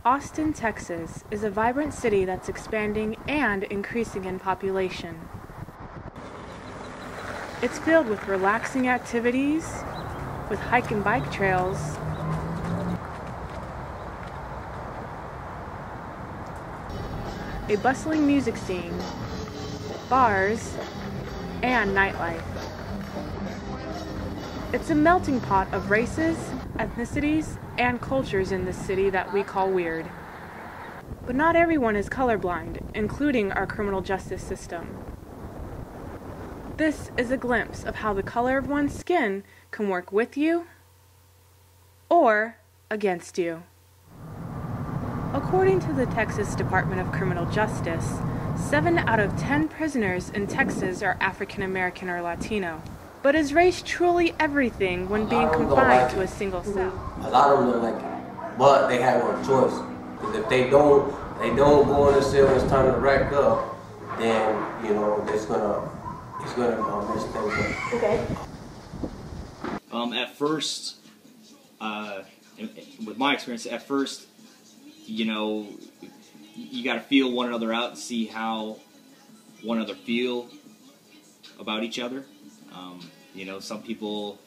Austin, Texas is a vibrant city that's expanding and increasing in population. It's filled with relaxing activities, with hike and bike trails, a bustling music scene, bars, and nightlife. It's a melting pot of races, ethnicities, and cultures in this city that we call weird. But not everyone is colorblind, including our criminal justice system. This is a glimpse of how the color of one's skin can work with you or against you. According to the Texas Department of Criminal Justice, 7 out of 10 prisoners in Texas are African American or Latino. But is race truly everything when being confined to a single cell? A lot of them don't like it, but they have no choice. Because if they don't go in the cell when it's time to rack up, then it's gonna mess things up. Okay. At first, with my experience, at first, you got to feel one another out and see how one another feel about each other. Some people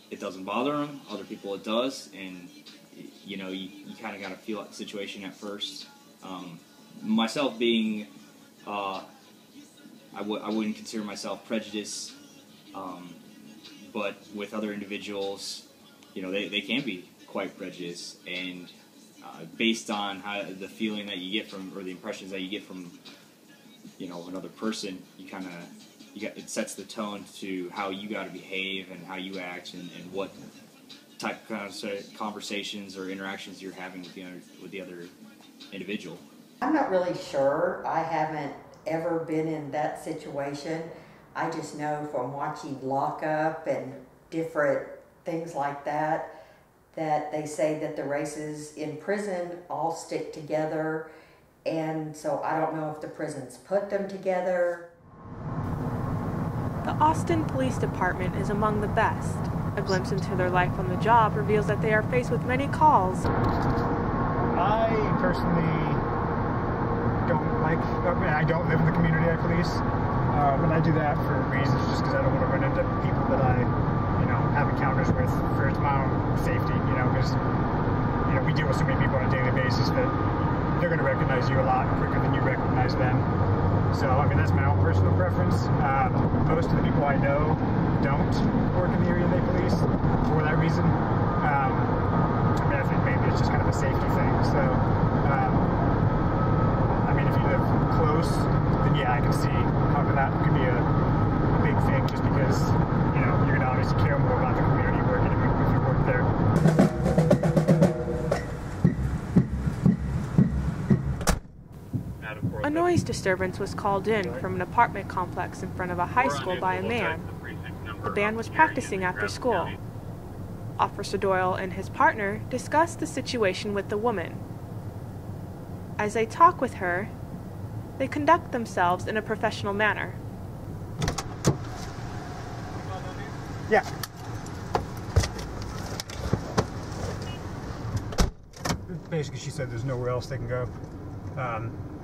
it doesn't bother them, other people it does, and you kind of got to feel out the situation at first. Myself being, I wouldn't consider myself prejudiced, but with other individuals, they can be quite prejudiced, and based on how the feeling that you get from, or the impressions that you get from, another person, it sets the tone to how you got to behave and how you act and what type of conversations or interactions you're having with the other individual. I'm not really sure. I haven't ever been in that situation. I just know from watching Lockup and different things like that they say that the races in prison all stick together, and so I don't know if the prisons put them together. The Austin Police Department is among the best. A glimpse into their life on the job reveals that they are faced with many calls. I personally I don't live in the community I police, and I do that for reasons just because I don't want to run into people that I, have encounters with for my own safety, because, we deal with so many people on a daily basis that they're going to recognize you a lot quicker than you recognize them. So, that's my own personal preference. Most of the people I know don't work in the area they police for that reason. I think maybe it's just kind of a safety thing. So, if you live close, then yeah, I can see how that could be a big thing just because, you're going to obviously care more about the community you work in if you work there. A noise disturbance was called in from an apartment complex in front of a high school by a man. The band was practicing after school. Officer Doyle and his partner discussed the situation with the woman. As they talk with her, they conduct themselves in a professional manner. Yeah. Basically, she said there's nowhere else they can go.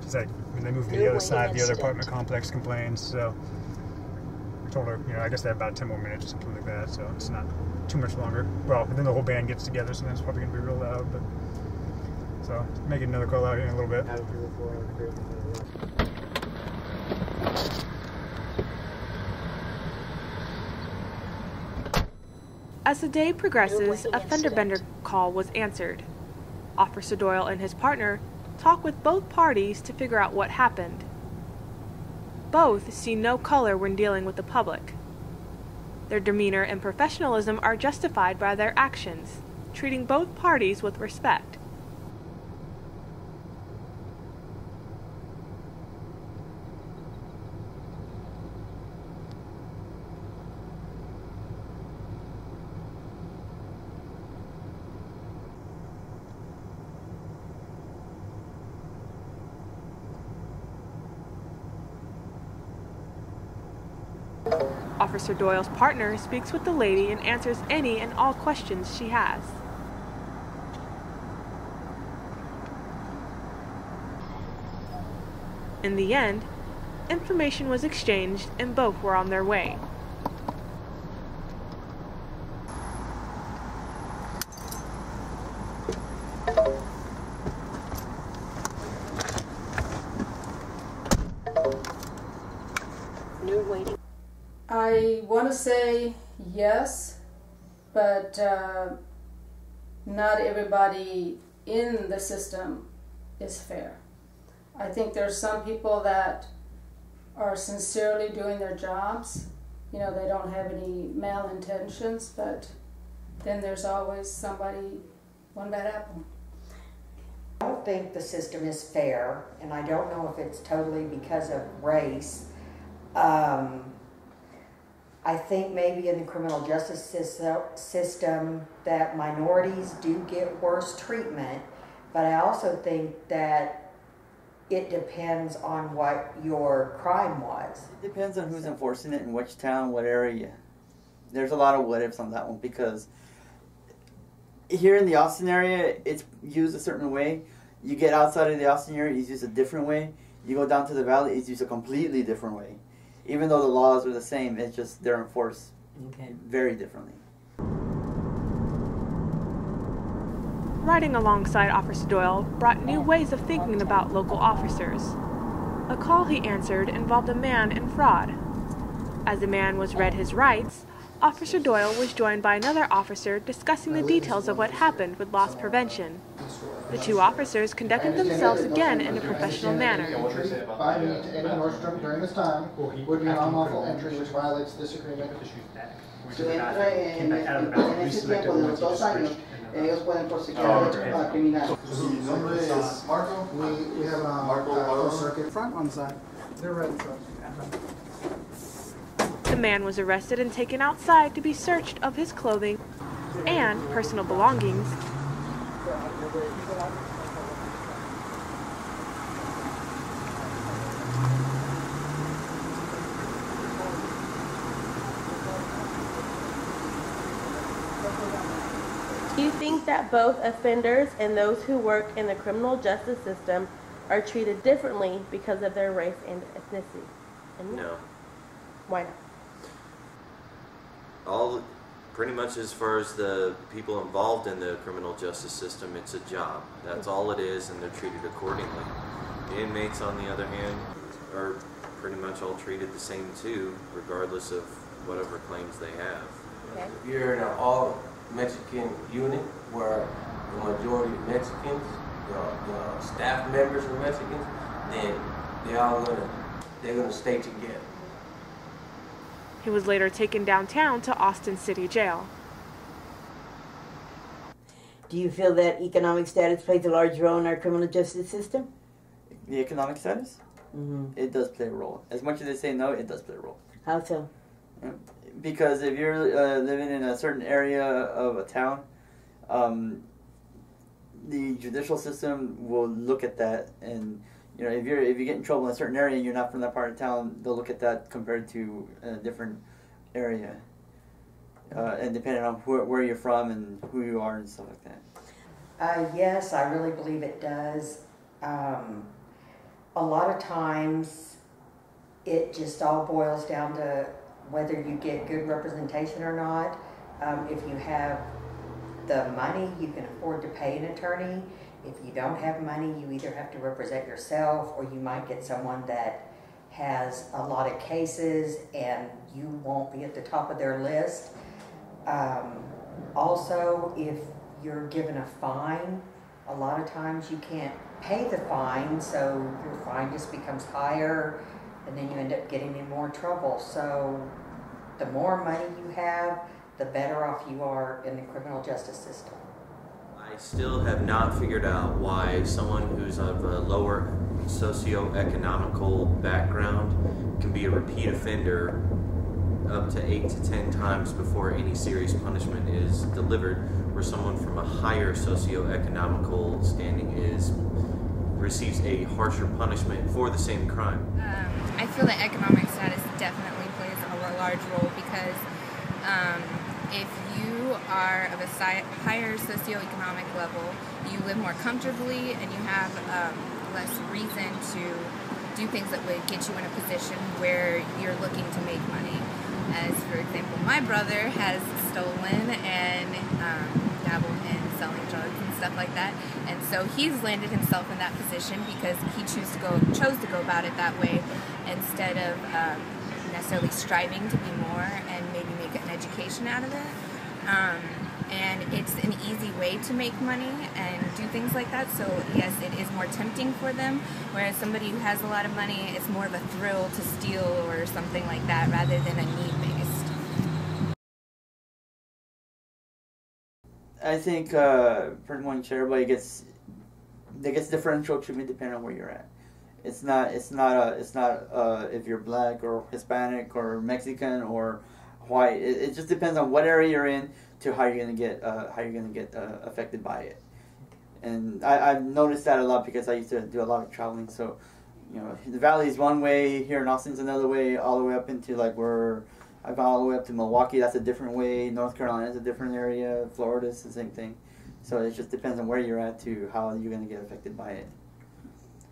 She said they moved to the other side, the other apartment complex complains, so I told her, I guess they have about 10 more minutes or something like that, so it's not too much longer. Well, and then the whole band gets together, so that's probably going to be real loud, but so making another call out in a little bit. As the day progresses, a fender bender call was answered. Officer Doyle and his partner talk with both parties to figure out what happened. Both see no color when dealing with the public. Their demeanor and professionalism are justified by their actions, treating both parties with respect. Officer Doyle's partner speaks with the lady and answers any and all questions she has. In the end, information was exchanged and both were on their way. I want to say yes, but not everybody in the system is fair. I think there's some people that are sincerely doing their jobs. You know, they don't have any malintentions, but then there's always somebody, one bad apple. I don't think the system is fair, and I don't know if it's totally because of race. I think maybe in the criminal justice system that minorities do get worse treatment, but I also think that it depends on what your crime was. It depends on who's enforcing it, in which town, what area. There's a lot of what ifs on that one, because here in the Austin area, it's used a certain way. You get outside of the Austin area, it's used a different way. You go down to the valley, it's used a completely different way. Even though the laws are the same, it's just they're enforced very differently. Riding alongside Officer Doyle brought new ways of thinking about local officers. A call he answered involved a man in fraud. As the man was read his rights, Officer Doyle was joined by another officer discussing the details of what happened with loss prevention. The two officers conducted themselves again in a professional manner. By me to any Nordstrom during this time would be an unlawful entry which violates this agreement. Si entra en ese tiempo de los 2 años, ellos pueden proseguir criminal. Mi nombre es Marco. We have a circuit front on side. They're right in front. The man was arrested and taken outside to be searched of his clothing and personal belongings. Do you think that both offenders and those who work in the criminal justice system are treated differently because of their race and ethnicity? And no. Why not? Pretty much as far as the people involved in the criminal justice system, it's a job. That's all it is, and they're treated accordingly. The inmates, on the other hand, are pretty much all treated the same too, regardless of whatever claims they have. Okay. If you're in an all-Mexican unit where the majority of Mexicans, the staff members are Mexicans, then they're gonna stay together. He was later taken downtown to Austin City Jail. Do you feel that economic status plays a large role in our criminal justice system? The economic status? Mm-hmm. It does play a role. As much as they say no, it does play a role. How so? Because if you're living in a certain area of a town, the judicial system will look at that, and you know, if you get in trouble in a certain area and you're not from that part of town, they'll look at that compared to a different area, and depending on where you're from and who you are and stuff like that. Yes, I really believe it does. A lot of times it just all boils down to whether you get good representation or not. If you have the money, you can afford to pay an attorney. If you don't have money, you either have to represent yourself, or you might get someone that has a lot of cases and you won't be at the top of their list. Also, if you're given a fine, a lot of times you can't pay the fine, so your fine just becomes higher, and then you end up getting in more trouble. So the more money you have, the better off you are in the criminal justice system. I still have not figured out why someone who's of a lower socioeconomical background can be a repeat offender up to 8 to 10 times before any serious punishment is delivered, where someone from a higher socioeconomical standing receives a harsher punishment for the same crime. I feel that economic status definitely plays a large role, because if you are of a higher socioeconomic level, you live more comfortably and you have less reason to do things that would get you in a position where you're looking to make money. As, for example, my brother has stolen and dabbled in selling drugs and stuff like that, and so he's landed himself in that position because he chose to go about it that way instead of necessarily striving to be more and maybe make an education out of it. And it's an easy way to make money and do things like that, so yes, it is more tempting for them, whereas somebody who has a lot of money, it's more of a thrill to steal or something like that rather than a need-based. I think pretty much everybody gets differential treatment depending on where you're at. It's not if you're black or Hispanic or Mexican or white. It just depends on what area you're in to how you're gonna get affected by it. And I've noticed that a lot because I used to do a lot of traveling. So, you know, the valley is one way, here in Austin's another way, all the way up into like where I've gone all the way up to Milwaukee. That's a different way. North Carolina is a different area. Florida's the same thing. So it just depends on where you're at to how you're gonna get affected by it.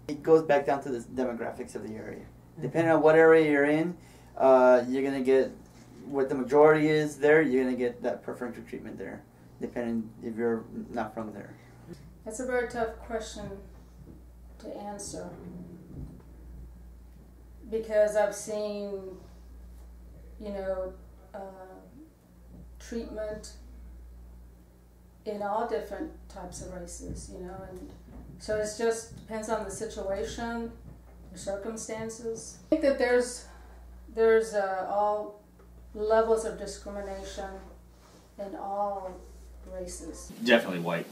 It goes back down to the demographics of the area. Depending on what area you're in, you're gonna get what the majority is there. You're gonna get that preferential treatment there, depending if you're not from there. That's a very tough question to answer because I've seen, you know, treatment in all different types of races, you know, and so it just depends on the situation, the circumstances. I think that there's all levels of discrimination in all races. Definitely white.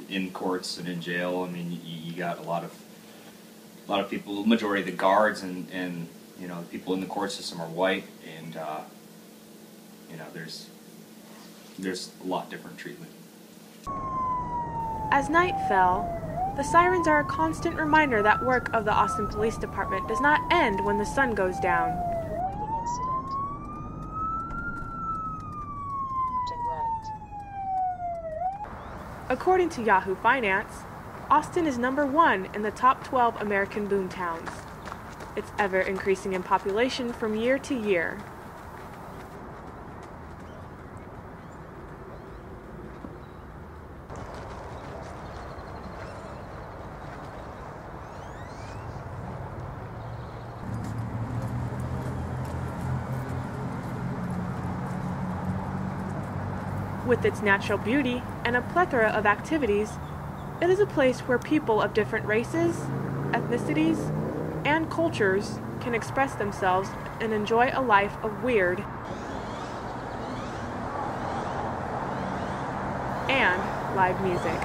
In courts and in jail, I mean, you got a lot of people. Majority of the guards and you know, the people in the court system are white, and you know, there's a lot different treatment. As night fell, the sirens are a constant reminder that work of the Austin Police Department does not end when the sun goes down. According to Yahoo Finance, Austin is #1 in the top 12 American boomtowns. It's ever increasing in population from year to year. With its natural beauty and a plethora of activities, it is a place where people of different races, ethnicities, and cultures can express themselves and enjoy a life of weird and live music.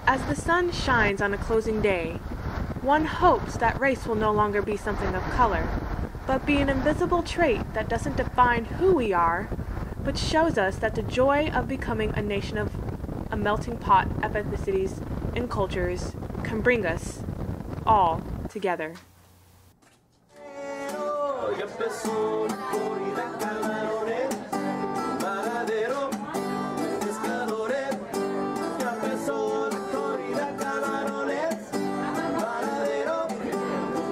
As the sun shines on a closing day, one hopes that race will no longer be something of color, but be an invisible trait that doesn't define who we are, but shows us that the joy of becoming a nation of a melting pot of ethnicities and cultures can bring us all together.